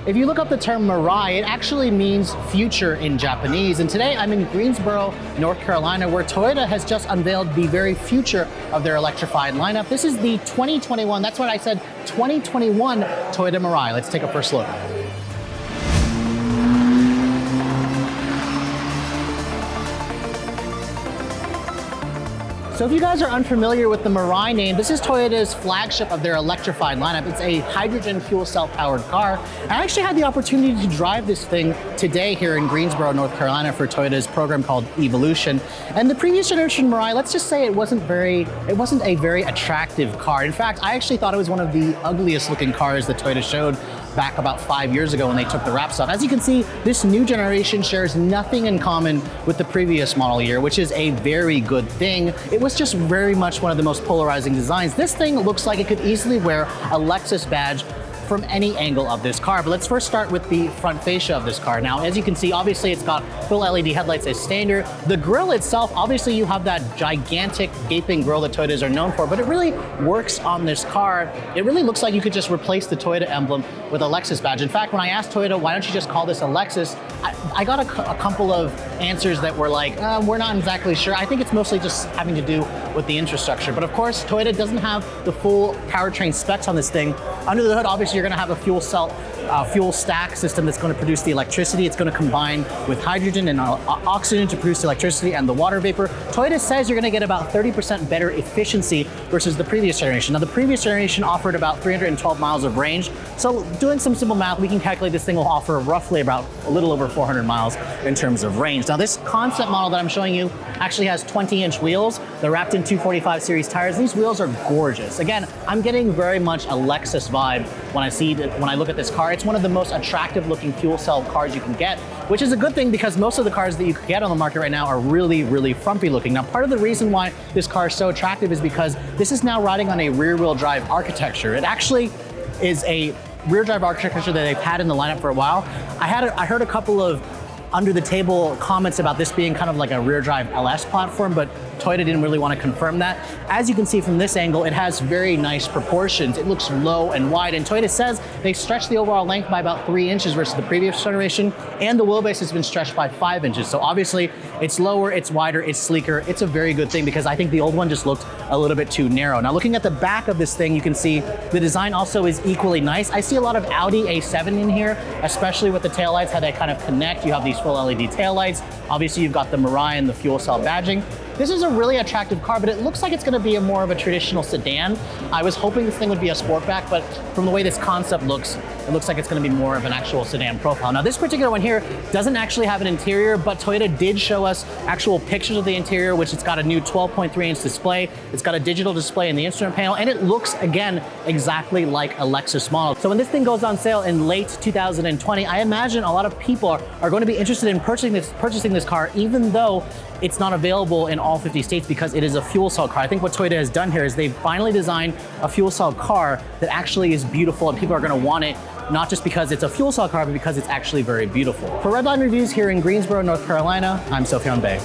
If you look up the term Mirai, it actually means future in Japanese. And today I'm in Greensboro, North Carolina, where Toyota has just unveiled the very future of their electrified lineup. This is the 2021, that's what I said, 2021 Toyota Mirai. Let's take a first look. So if you guys are unfamiliar with the Mirai name, this is Toyota's flagship of their electrified lineup. It's a hydrogen fuel cell powered car. I actually had the opportunity to drive this thing today here in Greensboro, North Carolina for Toyota's program called Evolution. And the previous generation Mirai, let's just say it wasn't a very attractive car. In fact, I actually thought it was one of the ugliest looking cars that Toyota showed back about 5 years ago when they took the wraps off. As you can see, this new generation shares nothing in common with the previous model year, which is a very good thing. It was just very much one of the most polarizing designs. This thing looks like it could easily wear a Lexus badge from any angle of this car. But let's first start with the front fascia of this car. Now, as you can see, obviously it's got full LED headlights as standard. The grille itself, obviously you have that gigantic gaping grille that Toyotas are known for, but it really works on this car. It really looks like you could just replace the Toyota emblem with a Lexus badge. In fact, when I asked Toyota, why don't you just call this a Lexus, I got a couple of answers that were like, we're not exactly sure. I think it's mostly just having to do with the infrastructure. But of course, Toyota doesn't have the full powertrain specs on this thing. Under the hood, obviously, you're going to have a fuel stack system that's going to produce the electricity. It's going to combine with hydrogen and oxygen to produce the electricity and the water vapor. Toyota says you're going to get about 30% better efficiency versus the previous generation. Now, the previous generation offered about 312 miles of range. So doing some simple math, we can calculate this thing will offer roughly about a little over 400 miles in terms of range. Now, this concept model that I'm showing you actually has 20-inch wheels. They're wrapped in 245 series tires. These wheels are gorgeous. Again, I'm getting very much a Lexus vibe when I look at this car. It's one of the most attractive looking fuel cell cars you can get, which is a good thing because most of the cars that you can get on the market right now are really, really frumpy looking. Now, part of the reason why this car is so attractive is because this is now riding on a rear-wheel drive architecture. It actually is a rear drive architecture that they've had in the lineup for a while. I heard a couple of under the table comments about this being kind of like a rear drive LS platform, but Toyota didn't really want to confirm that. As you can see from this angle, it has very nice proportions. It looks low and wide, and Toyota says they stretched the overall length by about 3 inches versus the previous generation, and the wheelbase has been stretched by 5 inches. So obviously it's lower, it's wider, it's sleeker. It's a very good thing because I think the old one just looked a little bit too narrow. Now, looking at the back of this thing, you can see the design also is equally nice. I see a lot of Audi A7 in here, especially with the taillights, how they kind of connect. You have these full LED taillights. Obviously, you've got the Mirai and the fuel cell badging. This is a really attractive car, but it looks like it's going to be more of a traditional sedan. I was hoping this thing would be a sportback, but from the way this concept looks, it looks like it's going to be more of an actual sedan profile. Now, this particular one here doesn't actually have an interior, but Toyota did show us actual pictures of the interior, which it's got a new 12.3-inch display. It's got a digital display in the instrument panel, and it looks, again, exactly like a Lexus model. So when this thing goes on sale in late 2020, I imagine a lot of people are going to be interested in purchasing this car, even though it's not available in all 50 states because it is a fuel cell car. I think what Toyota has done here is they've finally designed a fuel cell car that actually is beautiful, and people are going to want it, not just because it's a fuel cell car, but because it's actually very beautiful. For Redline Reviews here in Greensboro, North Carolina, I'm Sofyan Bey.